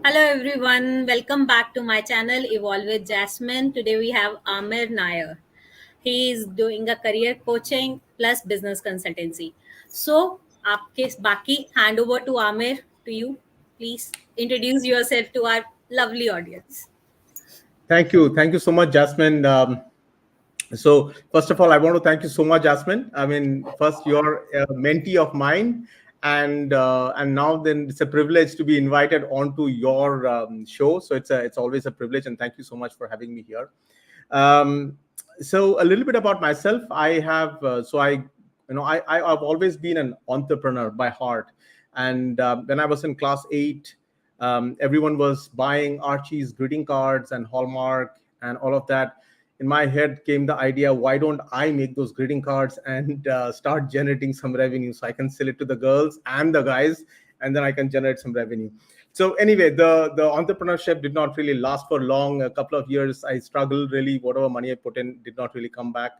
Hello everyone, welcome back to my channel Evolve with Jasmine. Today we have Amir Nair. He is doing a career coaching plus business consultancy. So, आपके बाकी hand over to Amir to you. Please introduce yourself to our lovely audience. Thank you. Thank you so much, Jasmine. So, first of all, I want to thank you so much, Jasmine. I mean, first, you're a mentee of mine, and now then it's a privilege to be invited onto your show. So it's always a privilege, and thank you so much for having me here. Um, so a little bit about myself. I have so I you know I've always been an entrepreneur by heart, and when I was in class 8, everyone was buying Archie's greeting cards and Hallmark and all of that. In my head came the idea, why don't I make those greeting cards and start generating some revenue so I can sell it to the girls and the guys, and then I can generate some revenue. So anyway, the entrepreneurship did not really last for long. A couple of years I struggled, really. Whatever money I put in did not really come back.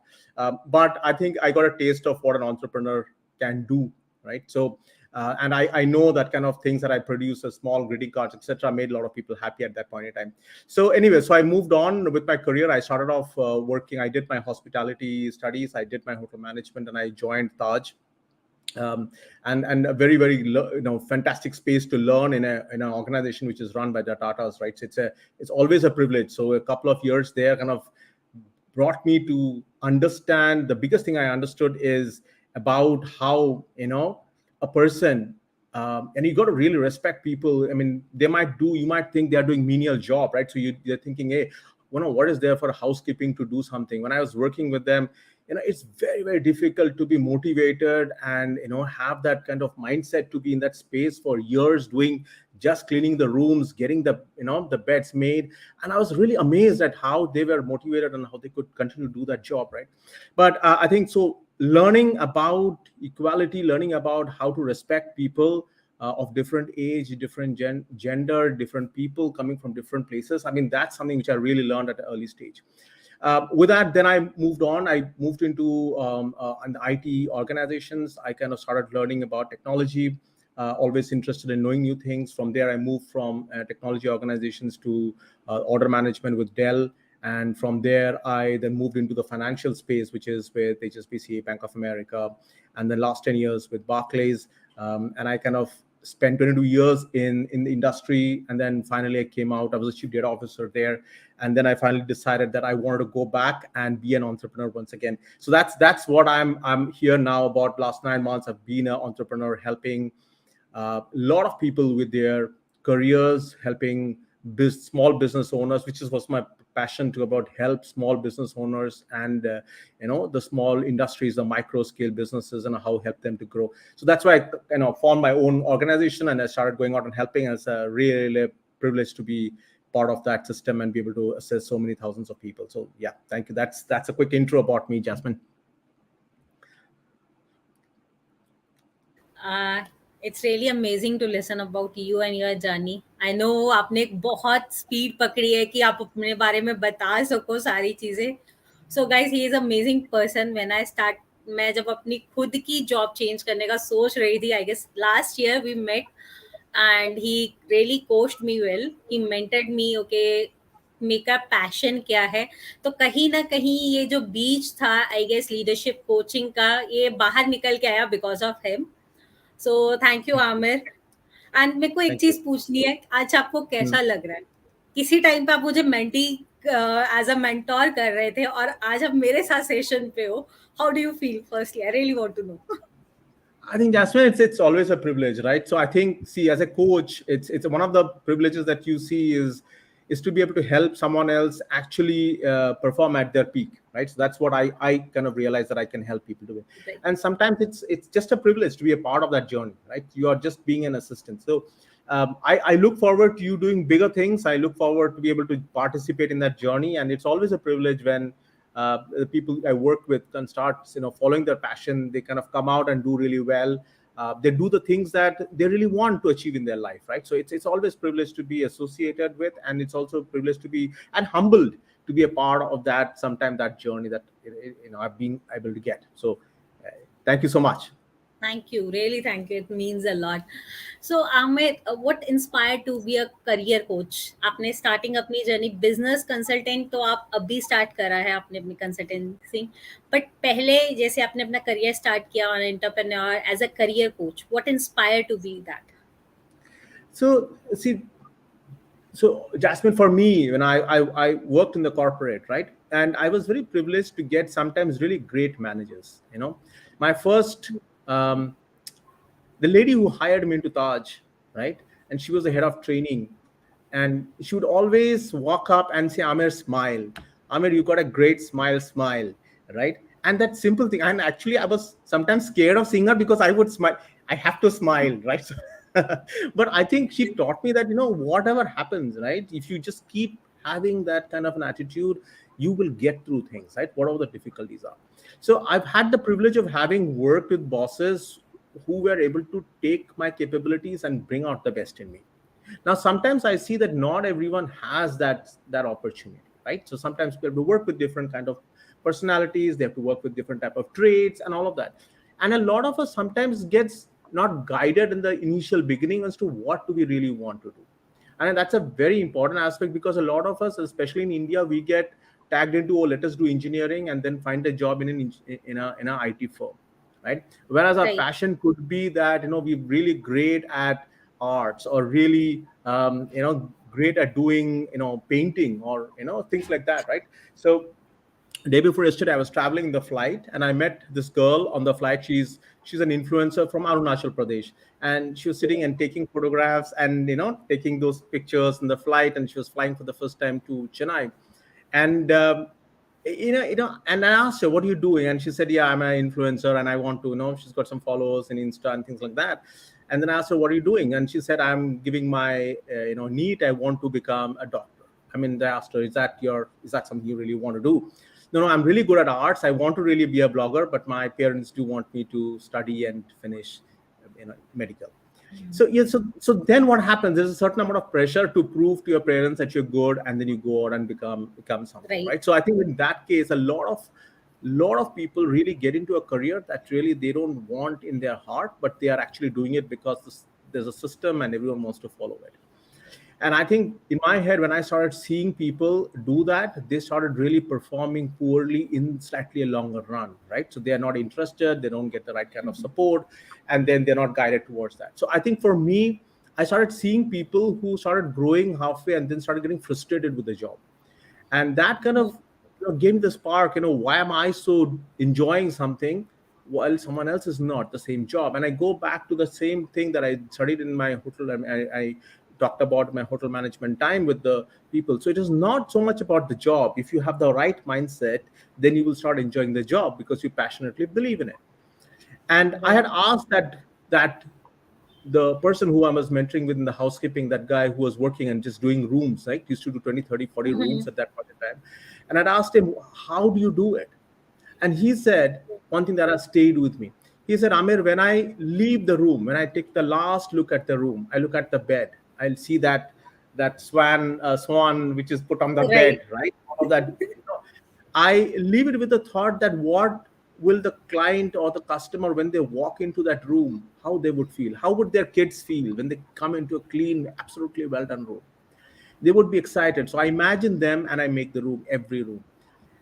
But I think I got a taste of what an entrepreneur can do, right? So and I know that kind of things that I produce, small greeting cards, etc., made a lot of people happy at that point in time. So anyway, so I moved on with my career. I started off working. I did my hospitality studies. I did my hotel management, and I joined Taj. And a very fantastic space to learn in an organization which is run by the Tatas, right? So it's always a privilege. So a couple of years there kind of brought me to understand. The biggest thing I understood is about how a person, and you got to really respect people. I mean, you might think they are doing menial job, right? So you're thinking, hey, what is there for housekeeping to do something? When I was working with them, it's very difficult to be motivated and have that kind of mindset to be in that space for years, doing just cleaning the rooms, getting the beds made. And I was really amazed at how they were motivated and how they could continue to do that job, right? But I think so, learning about equality, learning about how to respect people of different age, different gender, different people coming from different places. I mean, that's something which I really learned at an early stage. With that, then I moved on. I moved into an IT organizations. I kind of started learning about technology. Always interested in knowing new things. From there, I moved from technology organizations to order management with Dell. And from there, I then moved into the financial space, which is with HSBC, Bank of America, and then last 10 years with Barclays. And I kind of spent 22 years in the industry, and then finally I came out. I was a chief data officer there, and then I finally decided that I wanted to go back and be an entrepreneur once again. So that's what I'm here now. About last 9 months, I've been an entrepreneur, helping a lot of people with their careers, helping small business owners, which was my passion to about help small business owners and the small industries, the micro scale businesses, and how help them to grow. So that's why I formed my own organization, and I started going out and helping. As a really privilege to be part of that system and be able to assist so many thousands of people. So yeah, thank you. That's a quick intro about me, Jasmine. Uh, it's really amazing to listen about you and your journey. I know आपने एक बहुत speed पकड़ी है कि आप अपने बारे में बता सको सारी चीज़ें. So guys, he is amazing person. When I start, मैं जब अपनी खुद की जॉब चेंज करने का सोच रही थी, I guess last year we met and he really coached me well. He mentored me, okay, मेरा पैशन क्या है. तो कहीं ना कहीं ये जो बीच था, आई गेस लीडरशिप कोचिंग का, ये बाहर निकल के आया because of him. So thank you Aamir. And मेरे को एक Thank you. चीज पूछनी है, आज आपको Hmm. कैसा लग रहा है? किसी टाइम पे आप मुझे मेंटी एज अ मेंटोर कर रहे थे और आज आप मेरे साथ सेशन पे हो. How do you feel? Firstly I really want to know. I think, Jasmine, it's always a privilege, right? So I think, see, as a coach, it's one of the privileges that you see is to be able to help someone else actually perform at their peak, right? So that's what I kind of realize that I can help people do it. And sometimes it's just a privilege to be a part of that journey, right? You are just being an assistant. So I look forward to you doing bigger things. I look forward to be able to participate in that journey, and it's always a privilege when the people I work with can start, following their passion. They kind of come out and do really well. They do the things that they really want to achieve in their life, right? So it's always privileged to be associated with, and it's also privileged to be and humbled to be a part of that. Sometimes that journey that I've been able to get. So thank you so much. Thank you. Really, thank you. It means a lot. So, Ahmed, what inspired to be a career coach? आपने starting अपनी journey business consultant तो आप अभी start करा है आपने अपनी consultancy, but पहले जैसे आपने अपना career start किया on entrepreneur as a career coach, what inspired to be that? So see, so Jasmine, for me, when I worked in the corporate, right, and I was very privileged to get sometimes really great managers. My first the lady who hired me into Taj, right, and she was the head of training, and she would always walk up and say, Amir, smile. Amir, you got a great smile, smile, right? And that simple thing. And actually, I was sometimes scared of seeing her because I would smile. I have to smile, right? So, but I think she taught me that, whatever happens, right? If you just keep having that kind of an attitude, you will get through things, right? Whatever the difficulties are. So I've had the privilege of having worked with bosses who were able to take my capabilities and bring out the best in me. Now, sometimes I see that not everyone has that opportunity, right? So sometimes people have to work with different kind of personalities, they have to work with different type of traits and all of that. And a lot of us sometimes gets not guided in the initial beginning as to what do we really want to do. And that's a very important aspect because a lot of us, especially in India, we get tagged into, oh, let us do engineering and then find a job in an IT firm, right? Whereas our Right. passion could be that we're really great at arts, or really great at doing painting, or things like that, right? So day before yesterday, I was traveling in the flight and I met this girl on the flight. She's an influencer from Arunachal Pradesh, and she was sitting and taking photographs and taking those pictures in the flight, and she was flying for the first time to Chennai. And and I asked her, what are you doing? And she said, yeah, I'm an influencer and I want to she's got some followers in Insta and things like that. And then I asked her, what are you doing? And she said, I'm giving my NEET. I want to become a doctor. I mean, I asked her, is that something you really want to do? No, I'm really good at arts. I want to really be a blogger, but my parents do want me to study and finish medical. So yeah, so then what happens? There's a certain amount of pressure to prove to your parents that you're good, and then you go out and become something, Right. right? So I think in that case, a lot of people really get into a career that really they don't want in their heart, but they are actually doing it because there's a system and everyone wants to follow it. And I think in my head, when I started seeing people do that, they started really performing poorly in slightly a longer run, right? So they are not interested, they don't get the right kind of support, and then they're not guided towards that. So I think for me, I started seeing people who started growing halfway and then started getting frustrated with the job. And that kind of gave me the spark. Why am I so enjoying something while someone else is not the same job? And I go back to the same thing that I studied in my hotel. I talked about my hotel management time with the people. So it is not so much about the job. If you have the right mindset, then you will start enjoying the job because you passionately believe in it. And I Right. had asked that the person who I was mentoring within the housekeeping, that guy who was working and just doing rooms, right? He used to do 20, 30, 40 rooms Mhm. at that point in time. And I'd asked him, how do you do it? And he said one thing that has stayed with me. He said, Amir, when I leave the room, when I take the last look at the room, I look at the bed, I'll see that swan which is put on the Right. bed, right? All of that. I leave it with the thought that what will the client or the customer, when they walk into that room, how they would feel? How would their kids feel when they come into a clean, absolutely well done room? They would be excited. So I imagine them and I make the room, every room.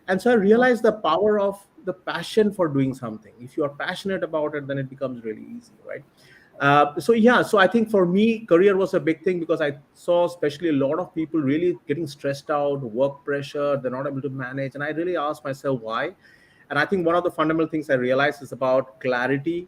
And so I Oh, realized the power of the passion for doing something. If you are passionate about it, then it becomes really easy, right? So yeah, so I think for me, career was a big thing because I saw especially a lot of people really getting stressed out, work pressure, they're not able to manage. And I really asked myself why. And I think one of the fundamental things I realized is about clarity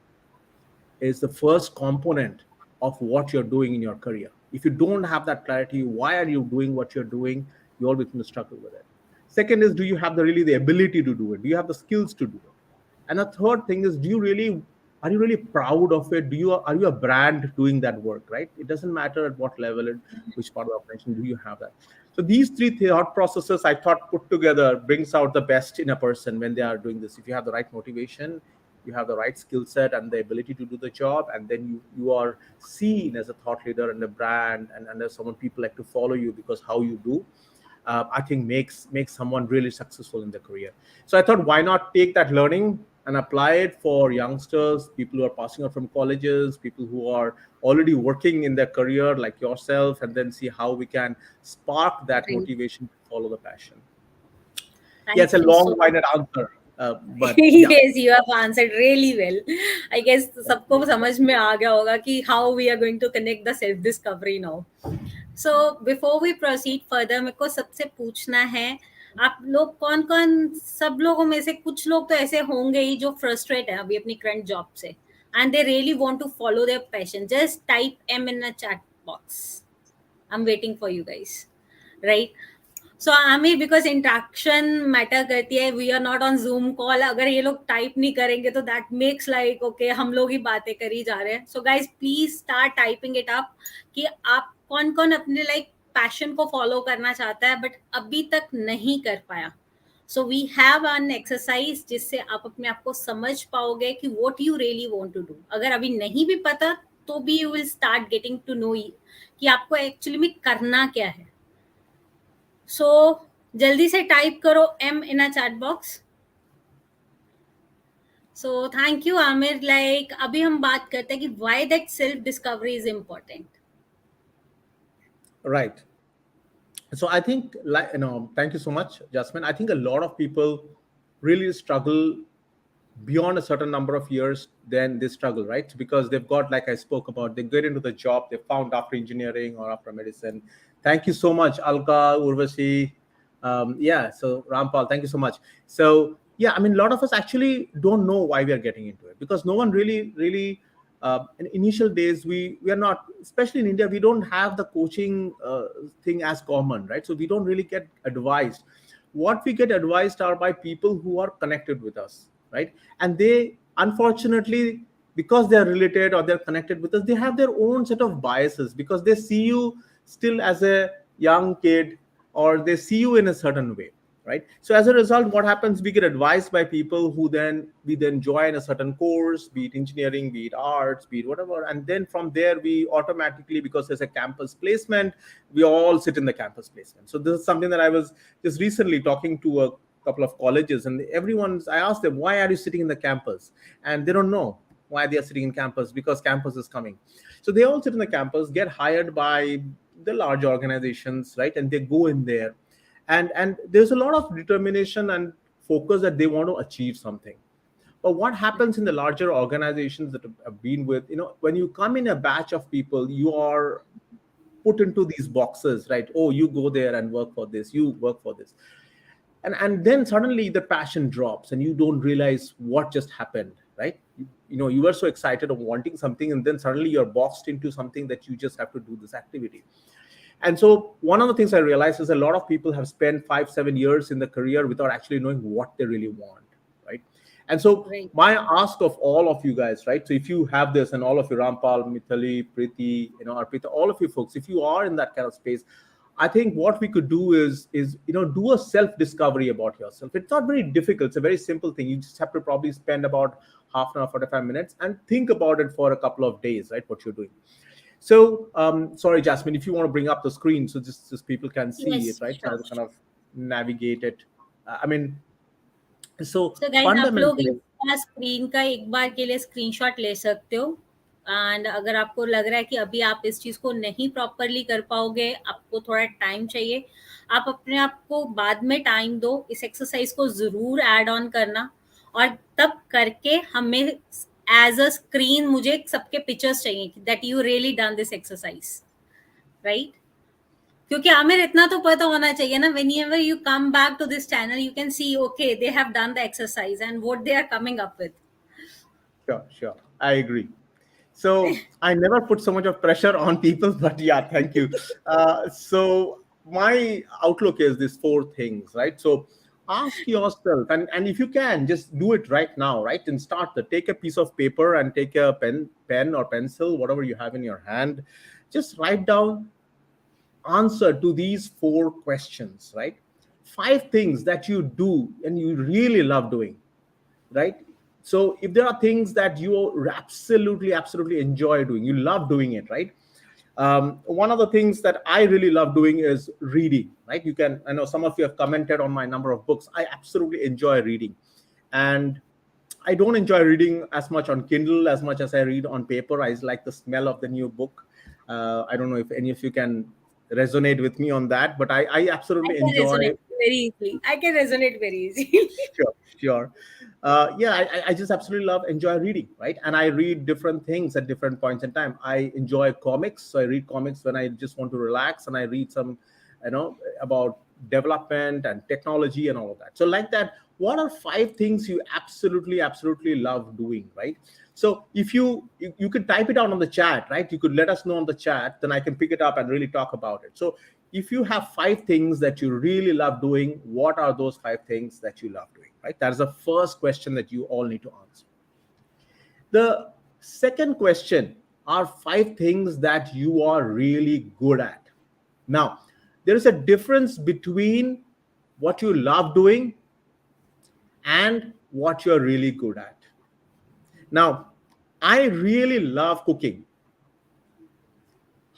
is the first component of what you're doing in your career. If you don't have that clarity, why are you doing what you're doing? You're always going to struggle with it. Second is, do you have the ability to do it? Do you have the skills to do it? And the third thing is, are you really proud of it? Are you a brand doing that work, right? It doesn't matter at what level, which part of the operation do you have that. So these three thought processes I thought put together brings out the best in a person when they are doing this. If you have the right motivation, you have the right skill set and the ability to do the job, and then you are seen as a thought leader and a brand, and as someone people like to follow you because how you do, I think makes someone really successful in their career. So I thought, why not take that learning, and apply it for youngsters, people who are passing out from colleges, people who are already working in their career like yourself, and then see how we can spark that Great. motivation to follow the passion. Yeah, it's a Thank you so long-winded answer, but yeah. yes, you have answered really well. I guess सबको समझ में आ गया होगा कि how we are going to connect the self discovery now. So before we proceed further, मेरे को सबसे पूछना है, आप लोग कौन कौन, सब लोगों में से कुछ लोग तो ऐसे होंगे ही जो फ्रस्ट्रेट है अभी अपनी करंट जॉब से, and they really want to follow their passion. Just type M in a chat box. I'm waiting for you guys, right? So आमी बिकॉज इंट्रैक्शन मैटर करती है, we are not on Zoom call, अगर ये लोग type नहीं करेंगे तो that makes like okay हम लोग ही बातें करी जा रहे हैं. So guys please start typing it up कि आप कौन कौन अपने लाइक पैशन को फॉलो करना चाहता है बट अभी तक नहीं कर पाया. So we have an exercise जिससे आप अपने आप को समझ पाओगे कि what you really want to do. अगर अभी नहीं भी पता तो भी you will start getting to know कि आपको एक्चुअली में करना क्या है. सो जल्दी से टाइप करो M in a chat box. So thank you Aamir. Like अभी हम बात करते हैं कि why that self discovery is important. Right. So I think, like, thank you so much, Jasmine. I think a lot of people really struggle beyond a certain number of years. Then they struggle, right? Because they've got, like I spoke about, they get into the job they found after engineering or after medicine. Thank you so much, Alka, Urvashi. Yeah, so Rampal, thank you so much. So yeah, I mean, a lot of us actually don't know why we are getting into it, because no one really in initial days, we are not, especially in India, we don't have the coaching thing as common, right? So we don't really get advised. What we get advised are by people who are connected with us, right? And they, unfortunately, because they are related or they're connected with us, they have their own set of biases, because they see you still as a young kid, or they see you in a certain way, right? So as a result, what happens, we get advised by people who we then join a certain course, be it engineering, be it arts, be it whatever, and then from there we automatically, because there's a campus placement, we all sit in the campus placement. So this is something that I was just recently talking to a couple of colleges, and I asked them, why are you sitting in the campus? And they don't know why they are sitting in campus, because campus is coming. So they all sit in the campus, get hired by the large organizations, right? And they go in there, and there's a lot of determination and focus that they want to achieve something. But what happens in the larger organizations that I've been with, when you come in a batch of people, you are put into these boxes, right? Oh, you go there and work for this, you work for this. And then suddenly the passion drops and you don't realize what just happened, right? You were so excited of wanting something, and then suddenly you're boxed into something that you just have to do this activity. And so one of the things I realized is a lot of people have spent 5-7 years in the career without actually knowing what they really want, right? And so my ask of all of you guys, right? So if you have this, and all of you, Rampal, Mithali, Preeti, Arpita, all of you folks, if you are in that kind of space, I think what we could do is do a self-discovery about yourself. It's not very difficult. It's a very simple thing. You just have to probably spend about half an hour, 45 minutes, and think about it for a couple of days, right? What you're doing. So, sorry, Jasmine, if you want to bring up the screen so just people can see it, right? Sure. Kind of navigate it. So guys, आप लोग screen का एक बार के लिए screenshot ले सकते हो. And अगर आपको लग रहा है कि अभी आप इस चीज को नहीं प्रॉपरली कर पाओगे, आपको थोड़ा टाइम चाहिए, आप अपने आप को बाद में टाइम दो, इस एक्सरसाइज को जरूर ऐड ऑन करना, और तब करके हमें एज अ स्क्रीन मुझे सबके पिक्चर्स चाहिए that you really done this exercise, right? क्योंकि आमिर इतना तो पता होना चाहिए ना, whenever you come back to this channel you can see okay they have done the exercise and what they are coming up with. Sure, I agree. So I never put so much of pressure on people, but yeah, thank you. So my outlook is these 4 things, right? So ask yourself, and if you can, just do it right now, right? And take a piece of paper and take a pen or pencil, whatever you have in your hand. Just write down answer to these 4 questions, right? 5 things that you do and you really love doing, right? So if there are things that you absolutely enjoy doing, you love doing it, right? One of the things that I really love doing is reading, right? I know some of you have commented on my number of books. I absolutely enjoy reading. And I don't enjoy reading as much on Kindle as much as I read on paper. I like the smell of the new book. I don't know if any of you can resonate with me on that, but I I absolutely can enjoy. resonate very easily. I can resonate very easily. Sure, sure. Yeah, I just absolutely love enjoy reading, right? And I read different things at different points in time. I enjoy comics, so I read comics when I just want to relax, and I read some, about development and technology and all of that. So like that, what are 5 things you absolutely love doing, right? So if you could type it out on the chat, right? You could let us know on the chat, then I can pick it up and really talk about it. So if you have 5 things that you really love doing, what are those 5 things that you love doing, right? That's the first question that you all need to answer. The second question are 5 things that you are really good at. Now, there is a difference between what you love doing and what you're really good at. Now, I really love cooking.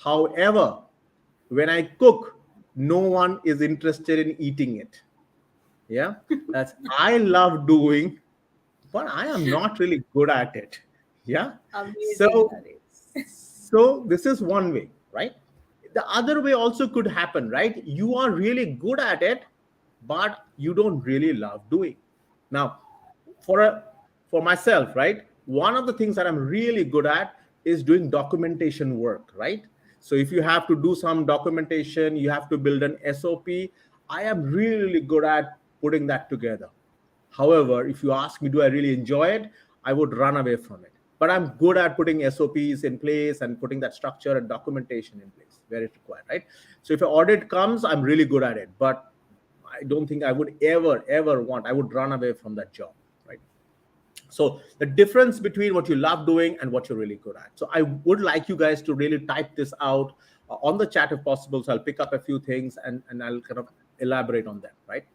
However, when I cook, no one is interested in eating it. Yeah, that's I love doing, but I am not really good at it. Yeah. Amazing, So Naresh. so this is one way, right? The other way also could happen, right? You are really good at it, but you don't really love doing. Now, for a for myself, right? One of the things that I'm really good at is doing documentation work, right? So if you have to do some documentation, you have to build an SOP. I am really good at putting that together. However, if you ask me, do I really enjoy it? I would run away from it. But I'm good at putting SOPs in place and putting that structure and documentation in place where it's required, right? So if an audit comes, I'm really good at it. But I don't think I would ever want, I would run away from that job, right? So the difference between what you love doing and what you're really good at. So I would like you guys to really type this out on the chat if possible. So I'll pick up a few things and I'll kind of elaborate on them, right?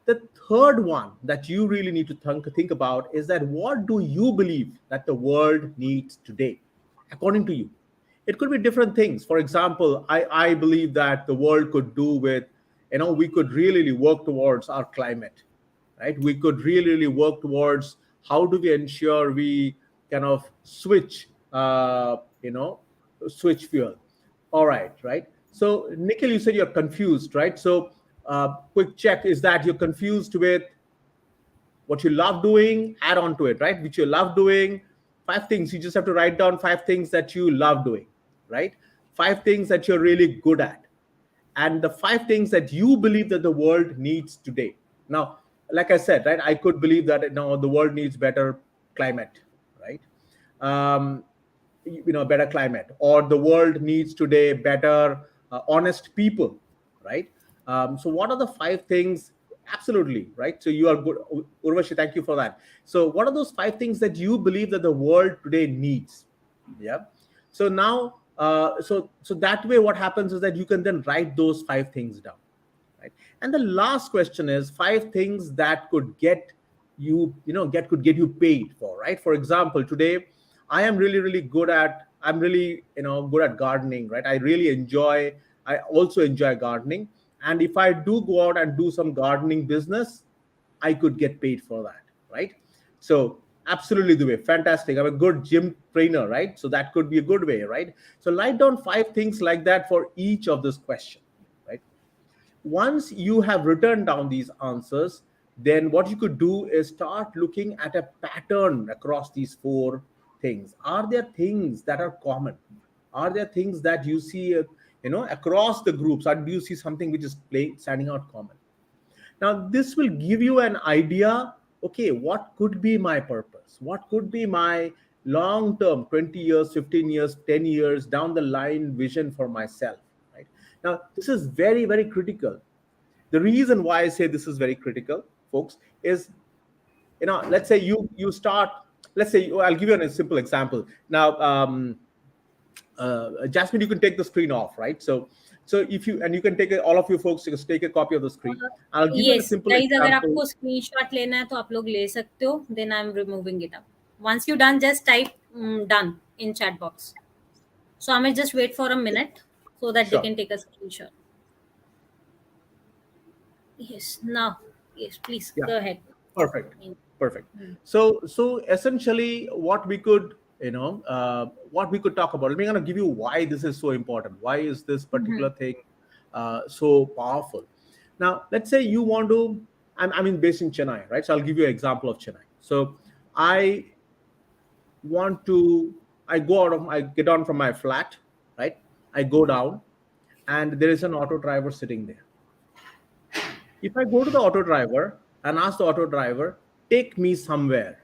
The third one that you really need to think about is that what do you believe that the world needs today, according to you? It could be different things. For example, I believe that the world could do with, we could really work towards our climate, right? We could really work towards how do we ensure we kind of switch fuel. All right, right. So Nikhil, you said you're confused, right? So quick check is that you're confused with what you love doing, add on to it, right? Which you love doing. 5 things. You just have to write down 5 things that you love doing, right? 5 things that you're really good at. And the 5 things that you believe that the world needs today. Now, like I said, right, I could believe that the world needs better climate, right? Um, better climate, or the world needs today better honest people, right? So what are the 5 things? Absolutely, right? So you are good, Urvashi, thank you for that. So what are those 5 things that you believe that the world today needs? Yeah. So now so that way what happens is that you can then write those 5 things down, right? And the last question is 5 things that could get you you know get could get you paid for, right? For example, today I'm really good at gardening, right? I also enjoy gardening, and if I do go out and do some gardening business, I could get paid for that, right? So absolutely the way. Fantastic. I'm a good gym trainer, right? So that could be a good way, right? So write down 5 things like that for each of this question, right? Once you have written down these answers, then what you could do is start looking at a pattern across these 4 things. Are there things that are common? Are there things that you see across the groups, or do you see something which is standing out common? Now, this will give you an idea, okay, what could be my purpose? What could be my long term, 20 years, 15 years, 10 years down the line vision for myself, right? Now, this is very critical. The reason why I say this is very critical, folks, is, let's say you start, let's say, I'll give you a simple example. Now, Jasmine, you can take the screen off, right? So if you, and you can take all of you folks, just take a copy of the screen. I'll give you a Yes, simple guys, अगर example. आपको screenshot लेना है तो आप लोग ले सकते हो. Then I'm removing it up. Once you done, just type done in chat box. So I may just wait for a minute so that they Sure. can take a screenshot. Yes, now, yes, please Yeah. go ahead. Perfect. Perfect. So essentially, what we could, what we could talk about. We're going to give you why this is so important. Why is this particular thing so powerful? Now, let's say you want to. I'm based in Chennai, right? So I'll give you an example of Chennai. So I want to. I get down from my flat, right? I go down, and there is an auto driver sitting there. If I go to the auto driver and ask the auto driver, take me somewhere,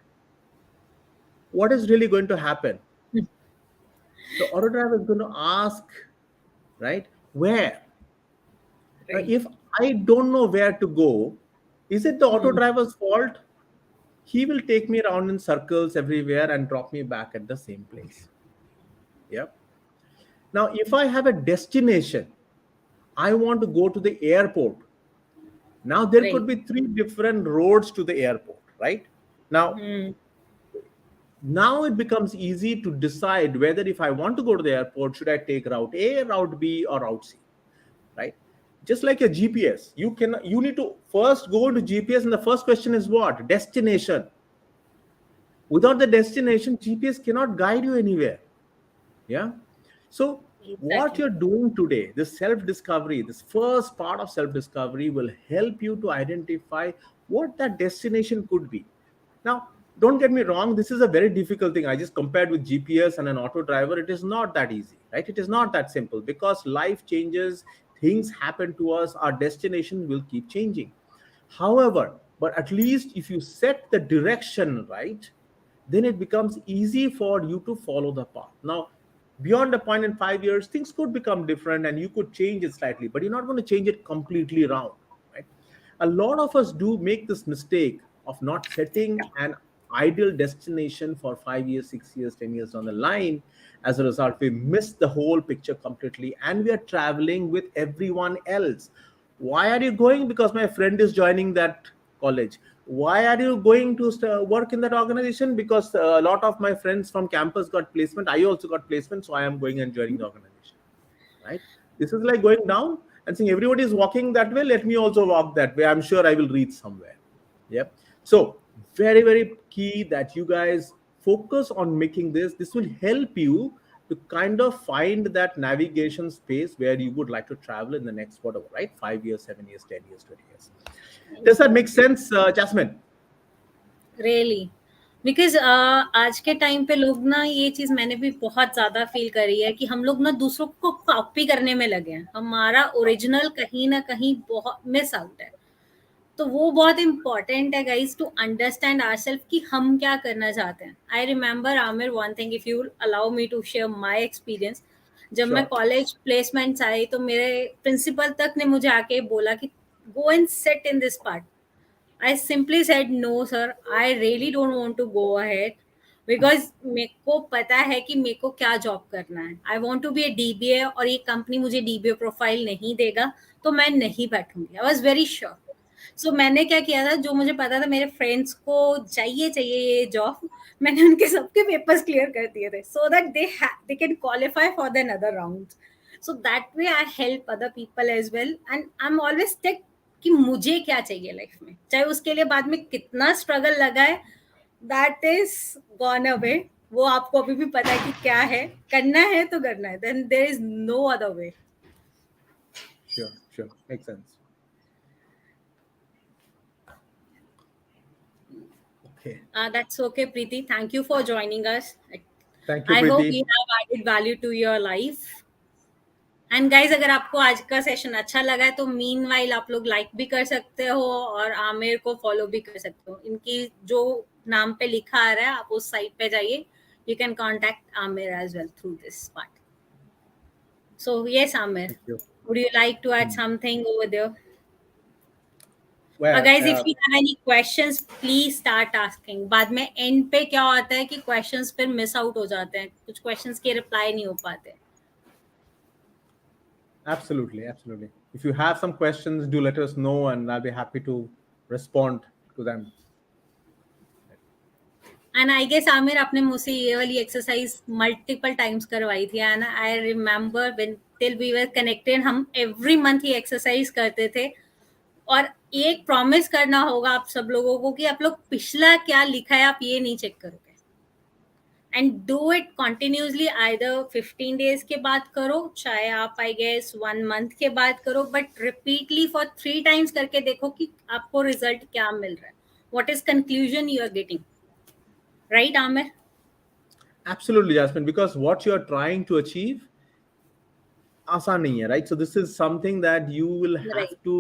what is really going to happen? The auto driver is going to ask, right, where? Right. If I don't know where to go, is it the auto Hmm. driver's fault? He will take me around in circles everywhere and drop me back at the same place. Yeah. Now, if I have a destination, I want to go to the airport. Now, there could Right. be three different roads to the airport, right? Now, Hmm. now it becomes easy to decide whether if I want to go to the airport, should I take route A, route B, or route C, right? Just like a GPS, you need to first go into GPS, and the first question is what? Destination. Without the destination, GPS cannot guide you anywhere. Yeah. So what Exactly. you're doing today, this self-discovery, this first part of self-discovery will help you to identify what that destination could be. Now, don't get me wrong, this is a very difficult thing. I just compared with GPS and an auto driver. It is not that easy, right? It is not that simple because life changes, things happen to us, our destination will keep changing. However, but at least if you set the direction right, then it becomes easy for you to follow the path. Now, beyond a point in 5 years, things could become different and you could change it slightly, but you're not going to change it completely round, right? A lot of us do make this mistake of not setting an ideal destination for 5 years, 6 years, 10 years down the line. As a result, we miss the whole picture completely and we are traveling with everyone else. Why are you going? Because my friend is joining that college. Why are you going to work in that organization? Because a lot of my friends from campus got placement. I also got placement, so I am going and joining the organization, right? This is like going down and saying everybody is walking that way, let me also walk that way. I'm sure I will reach somewhere. Yep. So very, very key that you guys focus on making this will help you to kind of find that navigation space where you would like to travel in the next whatever, right? 5 years, 7 years, 10 years, 20 years. Does that make sense, Jasmine? Really because आज के time पे लोग ना ये चीज मैंने भी बहुत ज्यादा फील करी है कि हम लोग ना दूसरों को कॉपी करने में लगे हैं, हमारा ओरिजिनल कहीं ना कहीं बहुत मिस आउट है. तो वो बहुत इम्पोर्टेंट है गाइज टू अंडरस्टैंड आवरसेल्फ कि हम क्या करना चाहते हैं. I remember Aamir one thing, if you allow me to share my experience. जब मैं Sure. कॉलेज प्लेसमेंट्स आई तो मेरे प्रिंसिपल तक ने मुझे आके बोला कि go and sit in this part. I simply said no sir, I really don't want to go ahead because मेरे को पता है कि मेरे को क्या जॉब करना है. I want to be a DBA और ये कंपनी मुझे डीबीए प्रोफाइल नहीं देगा तो मैं नहीं बैठूंगी. I was very sure. So मैंने क्या किया था, जो मुझे पता था मेरे फ्रेंड्स को चाहिए ये जॉब, मैंने उनके सबके पेपर्स क्लियर कर दिए थे so that they can qualify for the other round. So that way I help other people as well and I am always take कि मुझे क्या चाहिए लाइफ में, चाहे उसके लिए बाद में कितना स्ट्रगल लगा है, दैट इज गॉन अवे. वो आपको अभी भी पता है कि क्या है, करना है तो करना है, then there is no other way. Sure, sure. Makes sense. Okay. That's okay, Preeti. Thank you for joining us. Thank you, I hope we Preeti. have added value to your life. And guys, अगर आपको आज का session अच्छा लगा है तो mean while आप लोग लाइक भी कर सकते हो और आमिर को फॉलो भी कर सकते हो. इनकी जो नाम पे लिखा आ रहा है आप उस साइट पे जाइए. You can contact Aamir as well through this part. So yes Aamir, Thank you. Would you like to add something over there? Well, guys if you have any questions please start asking. बाद में and पे क्या होता है कि questions फिर miss out हो जाते हैं, कुछ क्वेश्चंस के रिप्लाई नहीं हो पाते. absolutely, absolutely. If you have some questions, do let us know and I'll be happy to respond to them. And I guess Aamir आपने मुझसे ये वाली एक्सरसाइज मल्टीपल टाइम्स करवाई थी and I remember when till we were connected हम every month ये exercise करते थे. और एक प्रॉमिस करना होगा आप सब लोगों को कि आप लोग पिछला क्या लिखा है आप ये नहीं चेक करोगे, and do it continuously. Either 15 days के बाद करो, चाहे आप आई गेस 1 मंथ के बाद करो, बट रिपीटली फॉर 3 टाइम्स करके देखो कि आपको रिजल्ट क्या मिल रहा है, what is conclusion you are getting, right Aamir? Absolutely, Jasmine, because what you're trying to achieve आसान नहीं है, right? So this is something that you will have right, to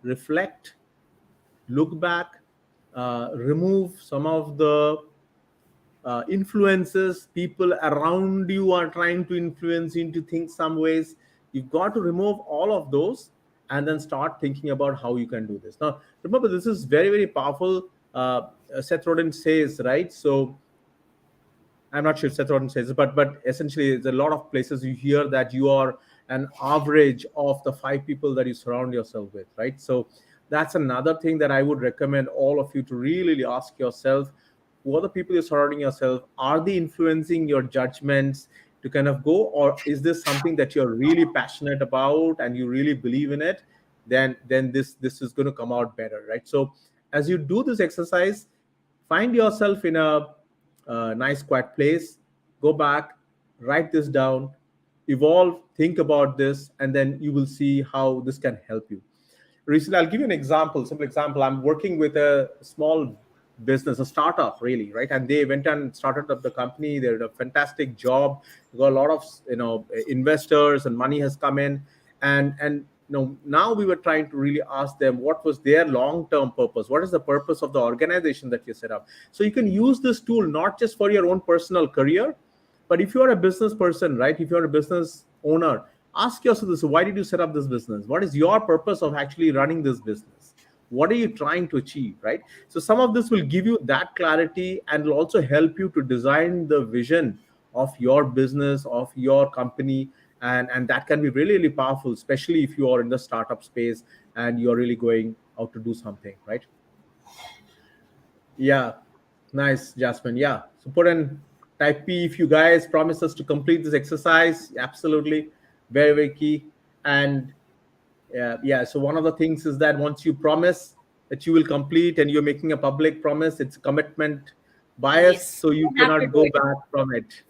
reflect, look back, remove some of the influences people around you are trying to influence you into think some ways. You've got to remove all of those and then start thinking about how you can do this. Now remember, this is very very powerful. Seth Rodin says, right? So I'm not sure if Seth Rodin says it, but essentially, there's a lot of places you hear that you are an average of the 5 people that you surround yourself with, right? So that's another thing that I would recommend all of you to really ask yourself: who are the people you're surrounding yourself? Are they influencing your judgments to kind of go, or is this something that you're really passionate about and you really believe in it? Then this is going to come out better, right? So as you do this exercise, find yourself in a nice quiet place, go back, write this down, evolve, think about this, and then you will see how this can help you. Recently, I'll give you an example, simple example. I'm working with a small business, a startup, really, right? And they went and started up the company. They did a fantastic job. They got a lot of investors, and money has come in, and now we were trying to really ask them what was their long-term purpose. What is the purpose of the organization that you set up? So you can use this tool not just for your own personal career, but if you are a business person, right? If you're a business owner, ask yourself this: why did you set up this business? What is your purpose of actually running this business? What are you trying to achieve, right? So some of this will give you that clarity and will also help you to design the vision of your business, of your company, and that can be really really powerful, especially if you are in the startup space and you're really going out to do something, right? Yeah, nice, Jasmine. Yeah, so put in type P if you guys promise us to complete this exercise. Absolutely, very very key. And yeah, so one of the things is that once you promise that you will complete and you're making a public promise, it's commitment bias, yes, so you you have to cannot do go it. back from it.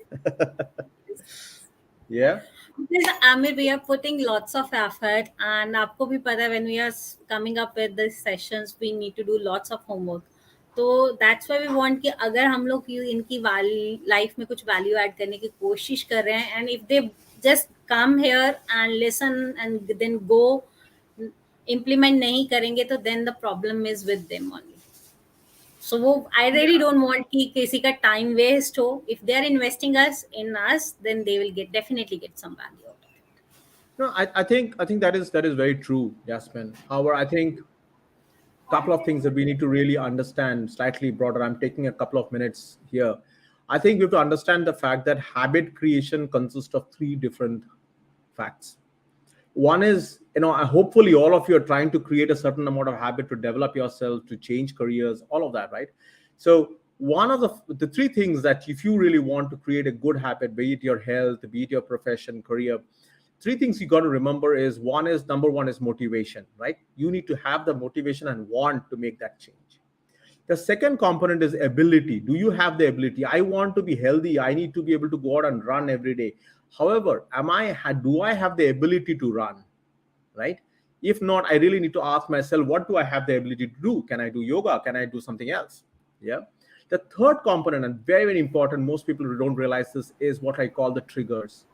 Yeah. Because Amir, we are putting lots of effort, and आपको भी पता है when we are coming up with these sessions, we need to do lots of homework. तो that's why we want कि अगर हम लोग इनकी लाइफ में कुछ वैल्यू ऐड करने की कोशिश कर रहे हैं, and if they just come here and listen and then go implement नहीं करेंगे, तो then the problem is with them only. So वो I really Yeah. Don't want कि किसी का टाइम वेस्ट हो. If they are investing us in us, then they will get definitely get some value out of it. No, I think that is very true, Jasmine. However, I think couple of things that we need to really understand slightly broader. I'm taking a couple of minutes here. I think we have to understand the fact that habit creation consists of three different facts. One is, hopefully all of you are trying to create a certain amount of habit to develop yourself, to change careers, all of that, right? So one of the three things that if you really want to create a good habit, be it your health, be it your profession, career, three things you got to remember is number one is motivation, right? You need to have the motivation and want to make that change. The second component is ability. Do you have the ability? I want to be healthy. I need to be able to go out and run every day. However, do I have the ability to run? Right? If not, I really need to ask myself, what do I have the ability to do? Can I do yoga? Can I do something else? Yeah. The third component, and very, very important, most people don't realize this, is what I call the triggers.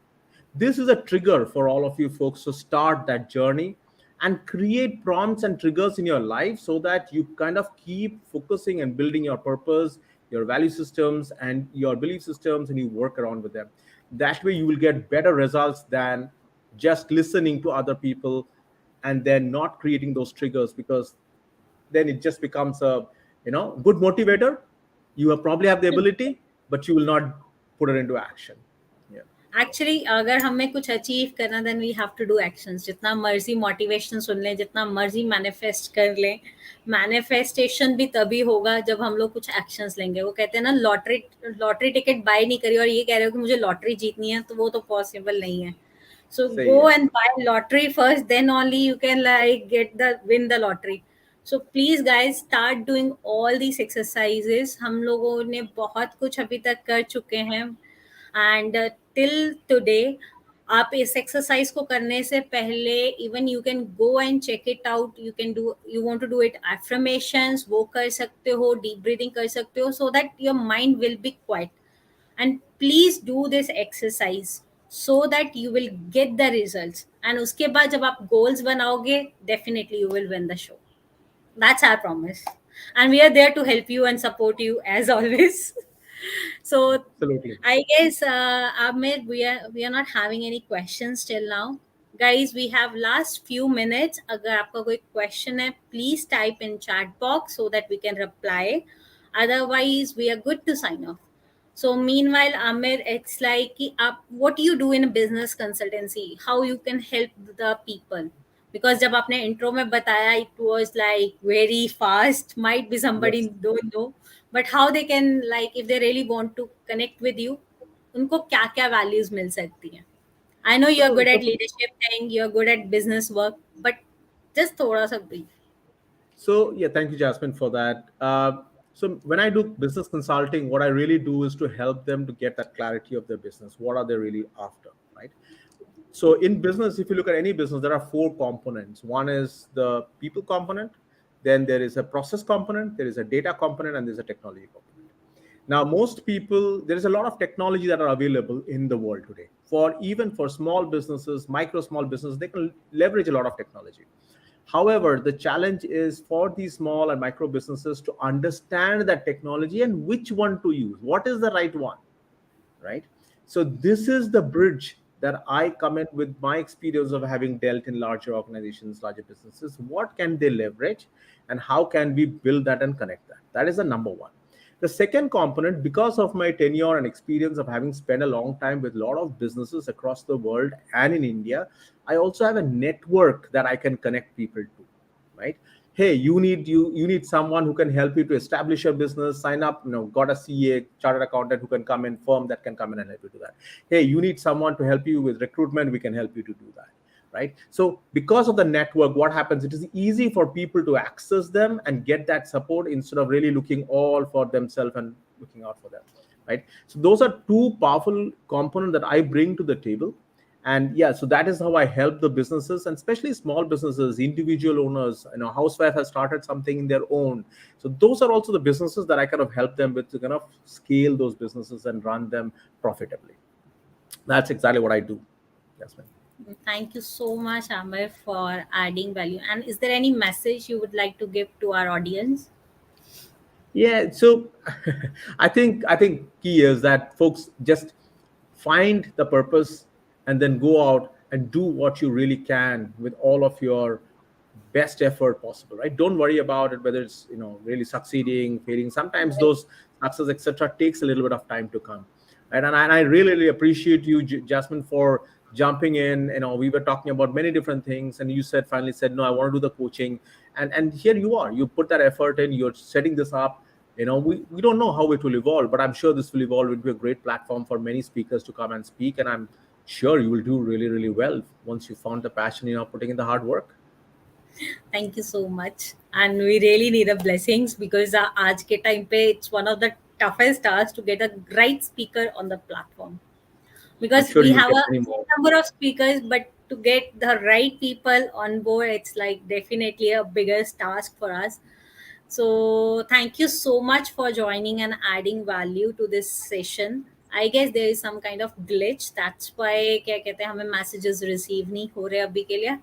This is a trigger for all of you folks to start that journey and create prompts and triggers in your life so that you kind of keep focusing and building your purpose, your value systems, and your belief systems, and you work around with them. That way, you will get better results than just listening to other people and then not creating those triggers, because then it just becomes a good motivator. You will probably have the ability, but you will not put it into action. Yeah. Actually अगर हमें कुछ achieve करना, then we have to do actions. जितना मर्जी motivation सुन लें, जितना मर्जी manifest कर लें, मैनिफेस्टेशन भी तभी होगा जब हम लोग कुछ एक्शंस लेंगे. वो कहते हैं ना, लॉटरी टिकट बाय नहीं करी और ये कह रहे हो कि मुझे लॉटरी जीतनी है, तो वो तो पॉसिबल नहीं है. So Say go yes. and buy lottery first, then only you can like get the win the lottery. So please guys start doing all these exercises. हम लोगों ने बहुत कुछ अभी तक कर चुके हैं, एंड टिल टुडे आप इस एक्सरसाइज को करने से पहले even you can go and check it out, you can do, you want to do it affirmations, वो कर सकते हो, डीप ब्रीदिंग कर सकते हो, so that your mind will be quiet. And please do this exercise so that you will get the results. And उसके बाद जब आप goals बनाओगे, definitely you will win the show. That's our promise. And we are there to help you and support you as always. So Absolutely. I guess Amir, we are not having any questions till now. Guys, we have last few minutes. अगर आपका कोई question है, please type in chat box so that we can reply. Otherwise, we are good to sign off. So meanwhile, Amir, it's like कि आप what you do in a business consultancy, how you can help the people. Because जब आपने intro में बताया, it was like very fast. Might be somebody Yes. don't know, but how they can, like if they really want to connect with you, उनको क्या क्या values मिल सकती हैं. I know you're So, good at so leadership thing, you're good at business work, but just थोड़ा सा brief. So yeah, thank you, Jasmine, for that. So when I do business consulting, what I really do is to help them to get that clarity of their business. What are they really after, right? So in business, if you look at any business, there are four components. One is the people component, then there is a process component, there is a data component, and there's a technology component. Now, most people, there is a lot of technology that are available in the world today. For even for small businesses, micro small businesses, they can leverage a lot of technology. However, the challenge is for these small and micro businesses to understand that technology and which one to use. What is the right one, right? So this is the bridge that I come in with my experience of having dealt in larger organizations, larger businesses. What can they leverage, and how can we build that and connect that? That is the number one. The second component, because of my tenure and experience of having spent a long time with a lot of businesses across the world and in India, I also have a network that I can connect people to, right? Hey, you need someone who can help you to establish your business, sign up, got a CA, chartered accountant who can come in, firm that can come in and help you do that. Hey, you need someone to help you with recruitment, we can help you to do that, right? So because of the network, what happens, it is easy for people to access them and get that support instead of really looking all for themselves and looking out for them, right? So those are two powerful components that I bring to the table. And yeah, so that is how I help the businesses, and especially small businesses, individual owners, housewife has started something in their own. So those are also the businesses that I kind of help them with to kind of scale those businesses and run them profitably. That's exactly what I do. Yes, ma'am. Thank you so much, Amir, for adding value. And is there any message you would like to give to our audience? Yeah, so I think key is that folks just find the purpose and then go out and do what you really can with all of your best effort possible, right? Don't worry about it whether it's really succeeding, failing. Sometimes Right. those success, etc., takes a little bit of time to come, right? And I really, really appreciate you, Jasmine, for jumping in. We were talking about many different things, and you finally said, no, I want to do the coaching, and here you are. You put that effort in. You're setting this up. We don't know how it will evolve, but I'm sure this will evolve into a great platform for many speakers to come and speak. And I'm sure you will do really, really well once you found the passion, putting in the hard work. Thank you so much. And we really need a blessings because आज के time पे it's one of the toughest tasks to get a right speaker on the platform. I'm Because sure we you will have get a many more. number of speakers, but to get the right people on board, it's like definitely a biggest task for us. So thank you so much for joining and adding value to this session. I guess there is some kind of glitch. That's why क्या कहते हैं हमें messages receive नहीं हो रहे अभी के लिए,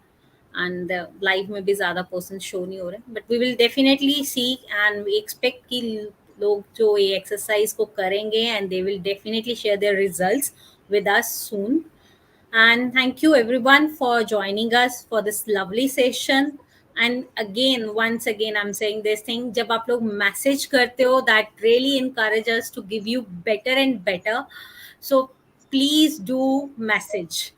and live में भी ज़्यादा person show नहीं हो रहे. But we will definitely see and we expect कि लोग जो ये exercise को करेंगे and they will definitely share their results with us soon. And thank you everyone for joining us for this lovely session. And again, once again, I'm saying this thing, जब आप लोग message करते हो, that really encourage us to give you better and better. So please do message.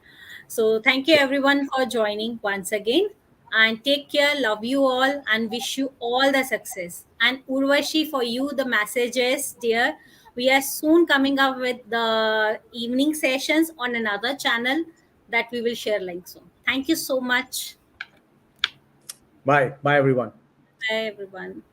So thank you Sure. everyone for joining once again. And take care, love you all, and wish you all the success. And Urvashi, for you, the messages, dear. We are soon coming up with the evening sessions on another channel. that we will share link soon. Thank you so much. Bye. Bye, everyone. Bye, everyone.